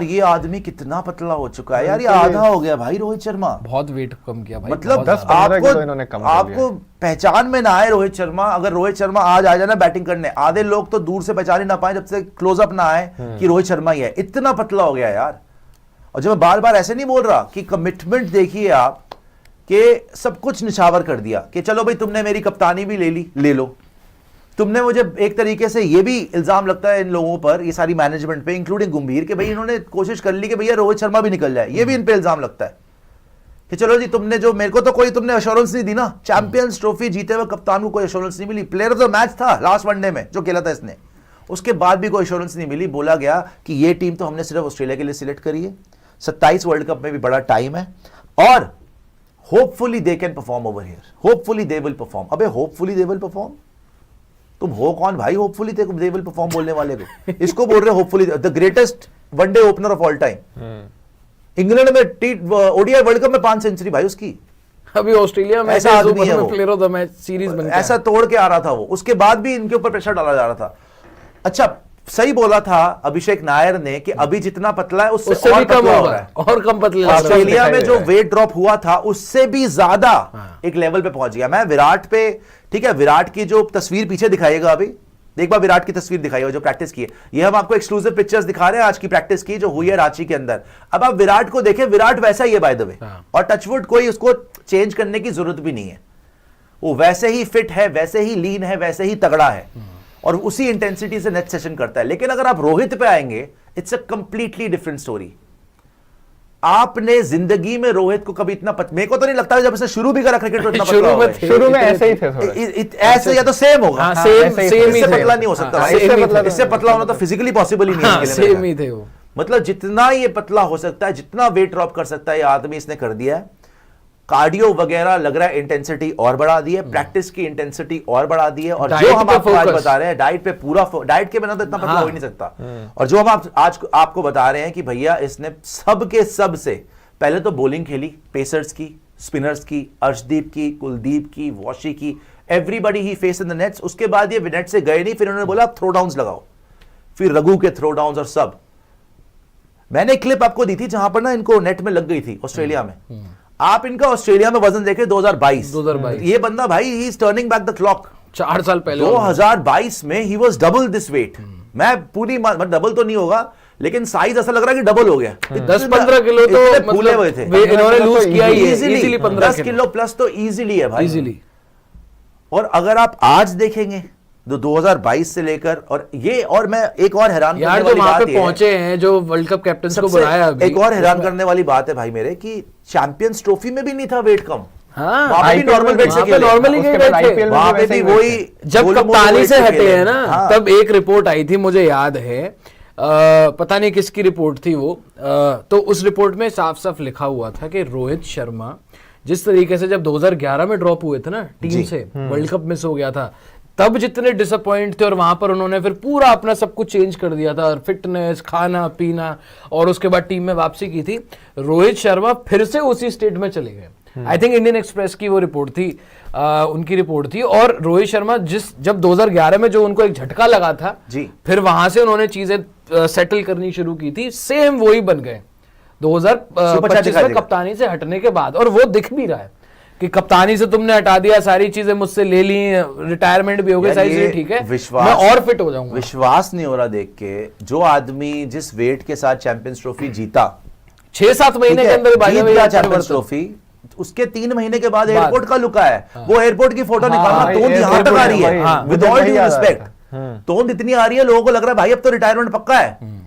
ये आदमी कितना पतला हो चुका है यार, ये आधा हो गया भाई रोहित शर्मा। बहुत वेट कम किया भाई, मतलब 10-15 किलो इन्होंने कम कर लिया। आपको पहचान में ना आए रोहित शर्मा, अगर रोहित शर्मा आज आ जाए ना बैटिंग करने, आधे लोग तो दूर से पहचान ही ना पाए जब से क्लोजअप ना आए कि रोहित शर्मा ही है, इतना पतला हो गया यार। और जब मैं बार बार ऐसे नहीं बोल रहा कि कमिटमेंट देखिए आप, कि सब कुछ निछावर कर दिया कि चलो भाई तुमने मेरी कप्तानी भी ले लो। तुमने मुझे एक तरीके से ये भी इल्जाम लगता है इन लोगों पर, ये सारी मैनेजमेंट पे इंक्लूडिंग गंभीर, कि भाई इन्होंने कोशिश कर ली कि भैया रोहित शर्मा भी निकल जाए, ये भी इन पे इल्जाम लगता है कि चलो जी तुमने जो मेरे को तो कोई तुमने एश्योरेंस नहीं दी ना, चैंपियंस ट्रॉफी जीते हुए कप्तान को कोई एश्योरेंस नहीं मिली। प्लेयर ऑफ द मैच था लास्ट वनडे में जो खेला था इसने, उसके बाद भी कोई एश्योरेंस नहीं मिली। बोला गया कि ये टीम तो हमने सिर्फ ऑस्ट्रेलिया के लिए सिलेक्ट करी है, 27 वर्ल्ड कप में भी बड़ा टाइम है और hopefully they can perform over here, hopefully they will perform. अबे होपफुली दे विल परफॉर्म, तुम हो कौन भाई होपफुली दे विल परफॉर्म बोलने वाले को? इसको बोल रहे hopefully, the greatest one day opener of all time. England में ओडीआई वर्ल्ड कप में 5 सेंचुरी भाई उसकी। अभी ऑस्ट्रेलिया में ऐसा आदमी है वो, player of the match series बन गया, ऐसा तोड़ के आ रहा था वो, उसके बाद भी इनके ऊपर प्रेशर डाला जा रहा था। अच्छा सही बोला था अभिषेक नायर ने कि अभी जितना पतला है उससे और भी कम पतला हो रहा रहा है, है और कम पतले लग रहा है। ऑस्ट्रेलिया में जो वेट ड्रॉप हुआ था उससे भी ज्यादा एक लेवल पे पहुंच गया। मैं विराट पे, ठीक है, विराट की जो तस्वीर पीछे दिखाइएगा, अभी एक बार विराट की तस्वीर दिखाइएगा जो प्रैक्टिस की है, ये हम आपको एक्सक्लूसिव पिक्चर्स दिखा रहे हैं आज की प्रैक्टिस की जो हुई है रांची के अंदर। अब आप विराट को देखें, विराट वैसा ही है बाय द वे, और टचवुड कोई उसको चेंज करने की जरूरत भी नहीं है, वो वैसे ही फिट है, वैसे ही लीन है, वैसे ही तगड़ा है और उसी इंटेंसिटी से नेक्स्ट सेशन करता है। लेकिन अगर आप रोहित पे आएंगे, it's a completely different story. आपने जिंदगी में रोहित को कभी इतना मेरे को तो नहीं लगता जब से शुरू भी करा क्रिकेट इतना पतला होगा। शुरू में ऐसे ही थे थोड़े, ऐसे या तो सेम होगा, हाँ, सेम इससे ही थे। पतला नहीं हो सकता हाँ, भाई, इससे पतला होना तो फिजिकली पॉसिबल ही नहीं है इनके लिए मेरे सेम ही थे वो। मतलब जितना ये पतला हो सकता है, जितना वेट ड्रॉप कर सकता है ये आदमी, इसने कर दिया है। कार्डियो वगैरह लग रहा है इंटेंसिटी और बढ़ा दी है, प्रैक्टिस की इंटेंसिटी और बढ़ा दी है, और जो हम आपको आज बता रहे हैं डाइट पे पूरा, डाइट के बिना तो इतना पतला हो ही नहीं सकता। और जो हम आज आपको बता रहे हैं कि भैया इसने सबके सब से पहले तो बॉलिंग खेली, पेसर्स की, स्पिनर्स की, अर्शदीप की, कुलदीप की, वॉशी की, everybody he face in the nets. उसके बाद ये नेट से गए नहीं, फिर उन्होंने बोला थ्रो डाउन्स लगाओ, फिर रघु के थ्रो डाउन्स और सब। मैंने क्लिप आपको दी थी जहां पर ना इनको नेट में लग गई थी ऑस्ट्रेलिया में। आप इनका ऑस्ट्रेलिया में वजन देखें 2022, ये बंदा भाई ही is turning back the clock. 4 साल पहले 2022 में ही वाज डबल दिस वेट। मैं पूरी डबल तो नहीं होगा लेकिन साइज ऐसा लग रहा है कि डबल हो गया। 10-15 किलो तो फूले हुए थे, इन्होंने लूज किया ही है इजीली 10 किलो प्लस तो इजीली है भाई, इजीली। और अगर आप आज देखेंगे 2022 से लेकर, और ये, और मैं एक और हैरान यार जो वहां पे पहुंचे हैं, जो वर्ल्ड कप कैप्टन को बुलाया, एक और हैरान करने वाली बात है भाई मेरे कि चैंपियंस ट्रॉफी में भी नहीं था वेट कम। हाँ, वहां पे नॉर्मल वेट से खेले, नॉर्मली गए, वहां पे भी वही जब कप्तानी से हटे हैं ना, तब एक रिपोर्ट आई थी मुझे याद है, पता नहीं किसकी रिपोर्ट थी वो, तो उस रिपोर्ट में साफ साफ लिखा हुआ था कि रोहित शर्मा जिस तरीके से जब 2011 में ड्रॉप हुए थे ना टीम से, वर्ल्ड कप मिस हो गया था, तब जितने डिसअपॉइंट थे और वहां पर उन्होंने फिर पूरा अपना सब कुछ चेंज कर दिया था, फिटनेस, खाना पीना, और उसके बाद टीम में वापसी की थी। रोहित शर्मा फिर से उसी स्टेट में चले गए। आई थिंक इंडियन एक्सप्रेस की वो रिपोर्ट थी, उनकी रिपोर्ट थी। और रोहित शर्मा जब 2011 में जो उनको एक झटका लगा था जी, फिर वहां से उन्होंने चीजें सेटल करनी शुरू की थी, सेम वही बन गए 2025 में कप्तानी से हटने के बाद। और वो दिख भी रहा है कि कप्तानी से तुमने हटा दिया, सारी चीजें मुझसे ले ली, रिटायरमेंट भी हो गई, सारी चीजें ठीक है, मैं और फिट हो जाऊंगा। विश्वास नहीं हो रहा देख के, जो आदमी जिस वेट के साथ चैंपियंस ट्रॉफी जीता, 6-7 महीने के अंदर चैंपियंस ट्रॉफी, उसके 3 महीने के बाद एयरपोर्ट का लुका है। वो एयरपोर्ट की फोटो निकालना, तोंद यहां तक आ रही है, विद ऑल ड्यू रिस्पेक्ट, तोंद इतनी आ रही है, लोगों को लग रहा है भाई अब तो रिटायरमेंट पक्का है।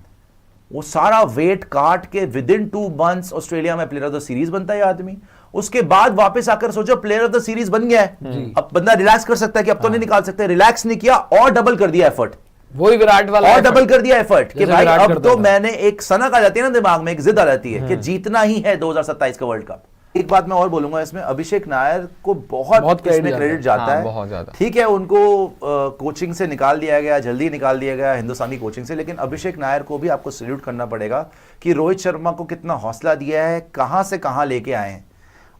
वो सारा वेट काट के विद इन 2 मंथ्स ऑस्ट्रेलिया में प्लेयर ऑफ द सीरीज बनता है आदमी। उसके बाद वापस आकर सोचो प्लेयर ऑफ द सीरीज बन गया है, अब बंदा रिलैक्स कर सकता है कि अब तो नहीं निकाल सकते, रिलैक्स नहीं किया और डबल कर दिया एफर्ट, वही विराट वाला, और डबल कर दिया एफर्ट कि भाई अब तो मैंने, एक सनक आ जाती है ना दिमाग में, एक जिद आ जाती है कि जीतना ही है 2027 का वर्ल्ड कप। एक बात मैं और बोलूंगा इसमें, अभिषेक नायर को बहुत क्रेडिट जाता है, बहुत ज्यादा। ठीक है, उनको कोचिंग से निकाल दिया गया, जल्दी निकाल दिया गया हिंदुस्तानी कोचिंग से, लेकिन अभिषेक नायर को भी आपको सैल्यूट करना पड़ेगा कि रोहित शर्मा को कितना हौसला दिया है, कहां से कहां लेके आए हैं,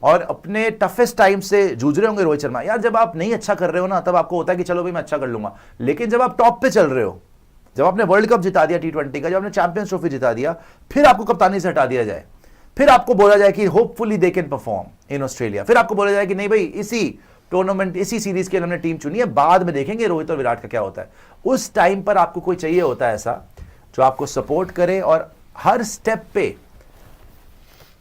और अपने टफेस्ट टाइम से जूझ रहे होंगे रोहित शर्मा। यार जब आप नहीं अच्छा कर रहे हो ना, तब आपको होता है कि चलो भाई मैं अच्छा कर लूंगा, लेकिन जब आप टॉप पे चल रहे हो जब आपने वर्ल्ड कप जिता दिया T20 का, जब आपने चैंपियंस ट्रॉफी जिता दिया, फिर आपको कप्तानी से हटा दिया जाए, फिर आपको बोला जाए कि hopefully they can perform in Australia, फिर आपको बोला जाए कि नहीं भाई इसी टूर्नामेंट इसी सीरीज के लिए हमने टीम चुनी है, बाद में देखेंगे रोहित और विराट का क्या होता है। उस टाइम पर आपको कोई चाहिए होता है ऐसा जो आपको सपोर्ट करे और हर स्टेप पे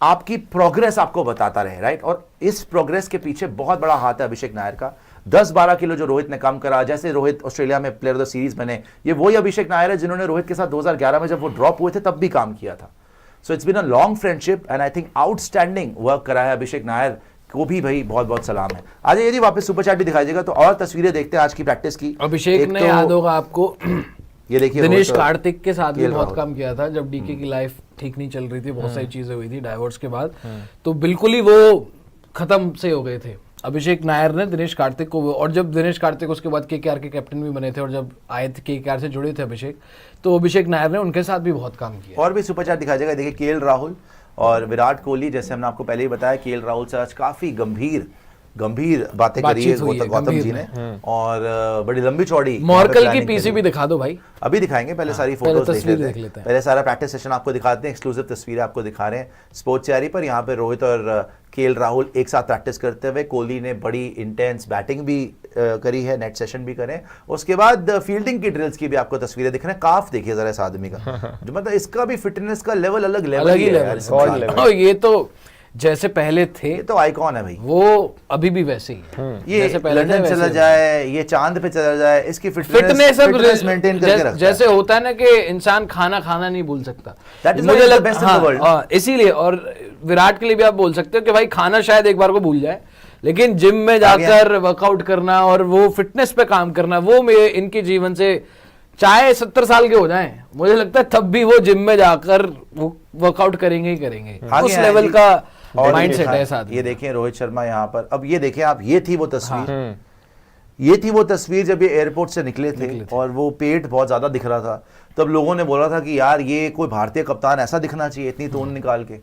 आपकी प्रोग्रेस आपको बताता रहे, राइट। और इस प्रोग्रेस के पीछे बहुत बड़ा हाथ है अभिषेक नायर का। 10-12 किलो जो रोहित ने कम करा, जैसे रोहित ऑस्ट्रेलिया में प्लेयर ऑफ द सीरीज बने, ये वही अभिषेक नायर है जिन्होंने रोहित के साथ 2011 में जब वो ड्रॉप हुए थे तब भी काम किया था। So it's been a long friendship and I think outstanding work करा है अभिषेक नायर को भी भाई बहुत बहुत सलाम है। आज यदि वापस सुपर चैट भी दिखाइएगा तो और तस्वीरें देखते हैं आज की प्रैक्टिस की। अभिषेक ने याद होगा आपको ये देखिए दिनेश कार्तिक के साथ भी बहुत काम किया था जब डीके की लाइफ ठीक नहीं चल रही थी, बहुत सारी चीजें हुई थी डाइवोर्स के बाद, तो बिल्कुल ही वो खत्म से हो गए थे। अभिषेक नायर ने दिनेश कार्तिक को, और जब दिनेश कार्तिक उसके बाद केकेआर के कैप्टन भी बने थे और जब आए थे केकेआर से जुड़े थे अभिषेक, तो अभिषेक नायर ने उनके साथ भी बहुत काम किया। और भी सुपर चैट दिखाई जाएगा, देखिए केएल राहुल और विराट कोहली, जैसे हमने आपको पहले ही बताया, केएल राहुल से आज काफी गंभीर बातें करी है गौतम जी ने, और बड़ी लंबी चौड़ी। मॉर्कल की पीसी भी दिखा दो भाई, अभी दिखाएंगे, पहले सारी फोटोज देख लेते हैं, पहले सारा प्रैक्टिस सेशन आपको दिखाते हैं, एक्सक्लूसिव तस्वीरें आपको दिखा रहे हैं स्पोर्ट्स चैरी पर। यहाँ पे रोहित और केएल राहुल एक साथ प्रैक्टिस करते हुए, कोहली ने बड़ी इंटेंस बैटिंग भी करी है, नेट सेशन भी करें, उसके बाद फील्डिंग की ड्रिल्स की भी आपको तस्वीरें दिख रहे हैं। काफ देखिए जरा इस आदमी का, जो मतलब इसका भी फिटनेस का लेवल अलग ही है। ये तो जैसे पहले थे, ये तो आइकॉन है भाई, वो अभी भी वैसे ही है। ये जैसे पहले लंदन चला जाए, ये चांद पे चला जाए, इसकी फिटनेस मेंटेन करके रखता है। जैसे होता है ना कि इंसान खाना नहीं भूल सकता, मुझे लगता है इसीलिए। और विराट के लिए भी आप बोल सकते हो कि भाई खाना शायद एक बार को भूल जाए, लेकिन जिम में जाकर वर्कआउट करना और वो फिटनेस पे काम करना, वो मेरे इनके जीवन से, चाहे 70 साल के हो जाएं, मुझे लगता है तब भी वो जिम में जाकर वो वर्कआउट करेंगे ही करेंगे। उस लेवल का माइंडसेट है साथ। ये देखें रोहित शर्मा यहाँ पर, अब ये देखें आप, ये थी वो तस्वीर, ये थी वो तस्वीर जब ये एयरपोर्ट से निकले थे और वो पेट बहुत ज्यादा दिख रहा था, तब लोगों ने बोला था कि यार ये कोई भारतीय कप्तान ऐसा दिखना चाहिए, इतनी तोड़ निकाल के।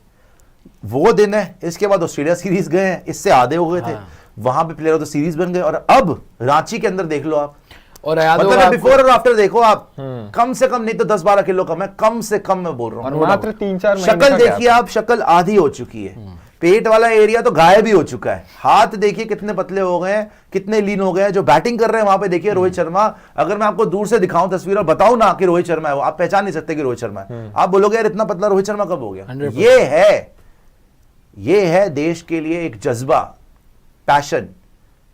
वो दिन है, इसके बाद ऑस्ट्रेलिया सीरीज गए हैं, इससे आधे हो गए थे, वहां पे प्लेयर ऑफ द सीरीज बन गए, और अब रांची के अंदर देख लो आप, और मतलब बिफोर और आफ्टर देखो आप, कम से कम नहीं तो 10-12 किलो कम है, कम से कम मैं बोल रहा हूँ। मात्र 3-4 महीने शक्ल देखिए आप, शक्ल आधी हो चुकी है, पेट वाला एरिया तो गायब ही हो चुका है, हाथ देखिए कितने पतले हो गए हैं, कितने लीन हो गए हैं। जो बैटिंग कर रहे हैं वहां पे देखिए रोहित शर्मा, अगर मैं आपको दूर से दिखाऊं तस्वीर और बताऊं ना कि रोहित शर्मा है, वो आप पहचान नहीं सकते कि रोहित शर्मा है। आप बोलोगे यार इतना पतला रोहित शर्मा कब हो गया? ये है देश के लिए एक जज्बा, पैशन,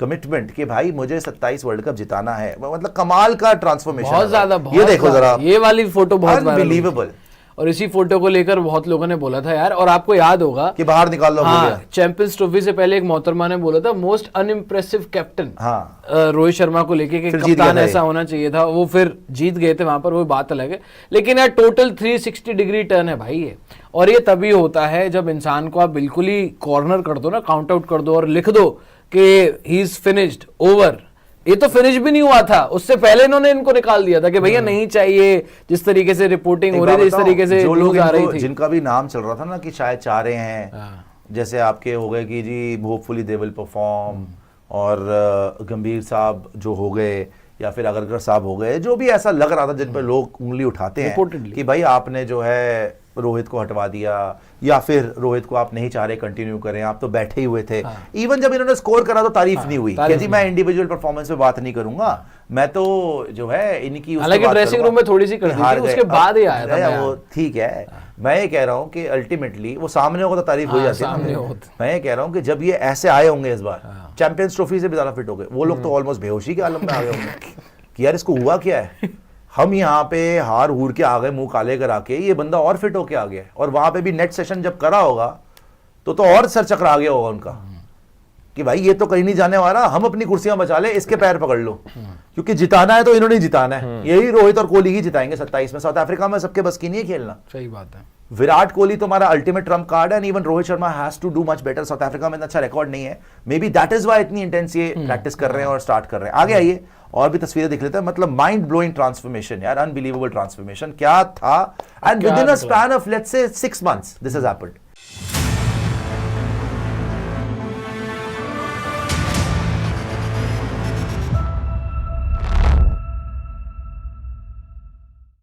कमिटमेंट कि भाई मुझे 27 वर्ल्ड कप जिताना है। मतलब कमाल का ट्रांसफॉर्मेशन, बहुत ज्यादा। ये देखो जरा, ये वाली फोटो बहुत अनबिलीवेबल, और इसी फोटो को लेकर बहुत लोगों ने बोला था यार, और आपको याद होगा कि बाहर निकाल लो। हाँ, चैंपियंस ट्रॉफी से पहले एक मोहतरमा ने बोला था most unimpressive captain Rohit Sharma को लेके कि कप्तान ऐसा होना चाहिए था, वो फिर जीत गए थे वहां पर, वो बात अलग है। लेकिन यार टोटल 360 डिग्री टर्न है भाई ये, और ये तभी होता है जब इंसान को आप बिल्कुल ही कॉर्नर कर दो ना, काउंट आउट कर दो और लिख दो कि ही इज फिनिश्ड, ओवर। ये तो फिनिश भी नहीं हुआ था, उससे पहले इन्होंने इनको निकाल दिया था कि भैया नहीं चाहिए, जिस तरीके से रिपोर्टिंग हो रही थी, इस तरीके से जो लोग आ रही थी, जिनका भी नाम चल रहा था ना कि शायद चाह रहे हैं, जैसे आपके हो गए कि जी होपफुली दे विल परफॉर्म, और गंभीर साहब जो हो गए, या फिर अगरकर साहब हो गए, जो भी ऐसा लग रहा था जिन पर लोग उंगली उठाते हैं कि भाई आपने जो है रोहित को हटवा दिया, या फिर रोहित को आप नहीं चाह रहे कंटिन्यू करें, आप तो बैठे ही हुए थे। इवन जब इन्होंने स्कोर करा तो तारीफ नहीं हुई कि जी मैं इंडिविजुअल परफॉर्मेंस पे बात नहीं करूंगा, मैं तो जो है इनकी, हालांकि ड्रेसिंग रूम में थोड़ी सी कर दी थी, उसके बाद ही आया था वो, ठीक है। मैं ये कह रहा हूँ कि अल्टीमेटली वो सामने होगा तो तारीफ हो जाती है। मैं ये कह रहा हूँ कि जब ये ऐसे आए होंगे इस बार, चैंपियंस ट्रॉफी से भी ज्यादा फिट हो गए, वो लोग तो ऑलमोस्ट बेहोशी के आलम में आ गए होंगे कि यार इसको हुआ क्या है, हम यहाँ पे हार हूर के आ गए मुंह काले करा के, ये बंदा और फिट होके आ गया है। और वहां पे भी नेट सेशन जब करा होगा तो और सर चकरा गया होगा उनका कि भाई ये तो कहीं नहीं जाने वाला, हम अपनी कुर्सियां बचा ले, इसके पैर पकड़ लो, क्योंकि जिताना है तो इन्होंने ही जिताना है। यही रोहित और कोहली ही जिताएंगे 27 में। साउथ अफ्रीका में सबके बस की नहीं है खेलना। सही बात है। विराट कोहली तो हमारा अल्टीमेट ट्रम्प कार्ड है, and even Rohit Sharma has to do much better. South Africa में इतना अच्छा रिकॉर्ड नहीं है, maybe that is why intense इंटेंस ये प्रैक्टिस कर रहे हैं और स्टार्ट कर रहे हैं। आगे आइए और भी तस्वीरें देख लेते हैं। मतलब माइंड ब्लोइंग ट्रांसफॉर्मेशन यार, अनबिलीवेबल ट्रांसफॉर्मेशन क्या था, and with in a span of let's say 6 months this has happened.